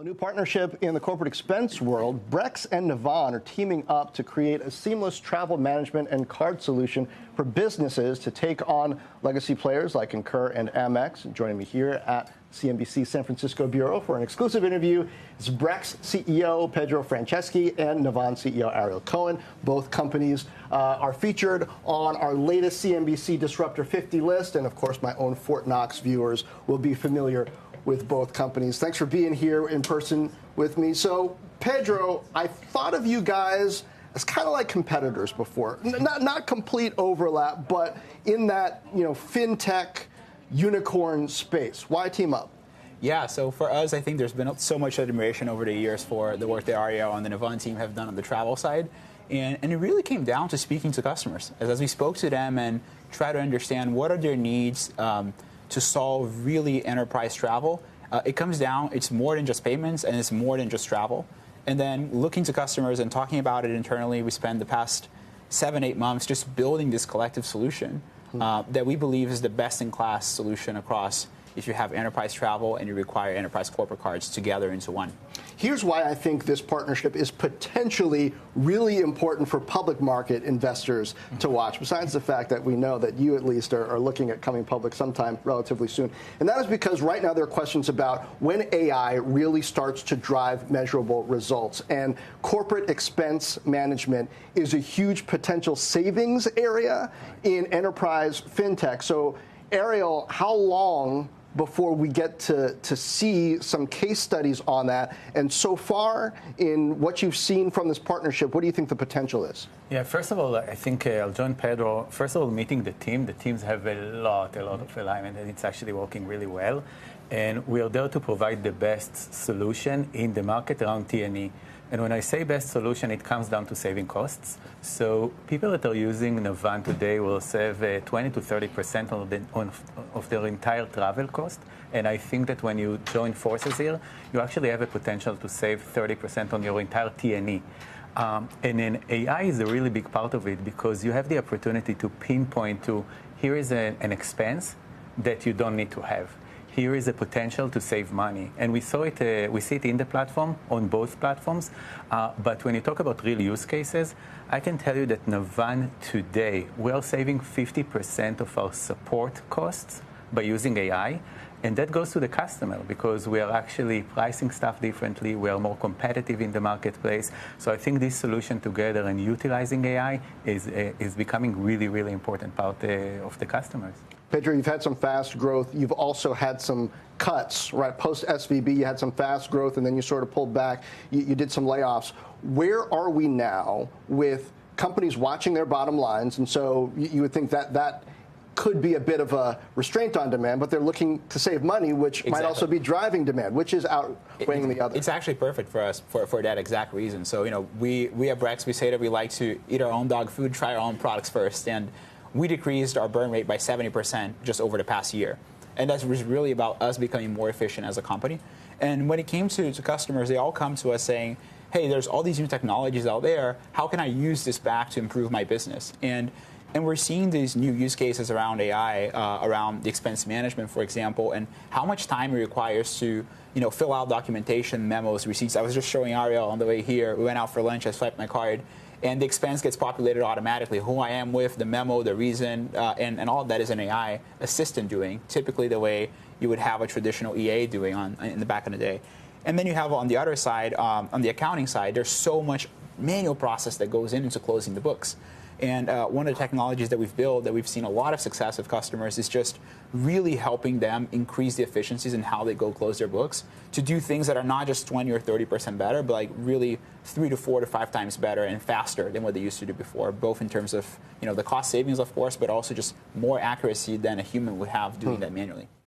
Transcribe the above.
A new partnership in the corporate expense world. Brex and Navan are teaming up to create a seamless travel management and card solution for businesses to take on legacy players like Concur and Amex. And joining me here at CNBC San Francisco Bureau for an exclusive interview is Brex CEO Pedro Franceschi and Navan CEO Ariel Cohen. Both companies are featured on our latest CNBC Disruptor 50 list, and of course my own Fort Knox viewers will be familiar with both companies. Thanks for being here in person with me. So, Pedro, I thought of you guys as kind of like competitors before. Not complete overlap, but in that, fintech unicorn space. Why team up? Yeah, so for us, I think there's been so much admiration over the years for the work that Ariel and the Navan team have done on the travel side. And it really came down to speaking to customers. As we spoke to them and try to understand what are their needs to solve really enterprise travel, it comes down, it's more than just payments and it's more than just travel. And then looking to customers and talking about it internally, we spent the past 7-8 months just building this collective solution that we believe is the best-in-class solution across if you have enterprise travel and you require enterprise corporate cards together into one. Here's why I think this partnership is potentially really important for public market investors to watch, besides the fact that we know that you at least are looking at coming public sometime relatively soon. And that is because right now there are questions about when AI really starts to drive measurable results. And corporate expense management is a huge potential savings area in enterprise fintech. So, Ariel, how long before we get to see some case studies on that? And so far, in what you've seen from this partnership, what do you think the potential is? Yeah, first of all, I think I'll join Pedro. First of all, meeting the team. The teams have a lot of alignment, and it's actually working really well. And we are there to provide the best solution in the market around T&E. And when I say best solution, it comes down to saving costs. So people that are using Navan today will save 20 to 30% of their entire travel cost. And I think that when you join forces here, you actually have a potential to save 30% on your entire T&E. And then AI is a really big part of it because you have the opportunity to pinpoint to here is an expense that you don't need to have. Here is a potential to save money. And we see it in the platform, on both platforms. But when you talk about real use cases, I can tell you that Navan today, we are saving 50% of our support costs by using AI. And that goes to the customer because we are actually pricing stuff differently. We are more competitive in the marketplace. So I think this solution together and utilizing AI is becoming really, really important part of the customers. Pedro, you've had some fast growth. You've also had some cuts, right? Post-SVB, you had some fast growth, and then you sort of pulled back. You did some layoffs. Where are we now with companies watching their bottom lines? And so you would think that could be a bit of a restraint on demand, but they're looking to save money, which might also be driving demand, which is outweighing the other. It's actually perfect for us for that exact reason. So, we at Brex, we say that we like to eat our own dog food, try our own products first. And we decreased our burn rate by 70% just over the past year. And that was really about us becoming more efficient as a company. And when it came to customers, they all come to us saying, hey, there's all these new technologies out there. How can I use this back to improve my business? And we're seeing these new use cases around AI, around the expense management, for example, and how much time it requires to fill out documentation, memos, receipts. I was just showing Ariel on the way here. We went out for lunch. I swiped my card. And the expense gets populated automatically, who I am with, the memo, the reason, and all of that is an AI assistant doing, typically the way you would have a traditional EA doing in the back of the day. And then you have on the other side, on the accounting side, there's so much manual process that goes into closing the books. And one of the technologies that we've built that we've seen a lot of success with customers is just really helping them increase the efficiencies in how they go close their books to do things that are not just 20 or 30% better, but like really 3 to 4 to 5 times better and faster than what they used to do before, both in terms of the cost savings, of course, but also just more accuracy than a human would have doing that manually.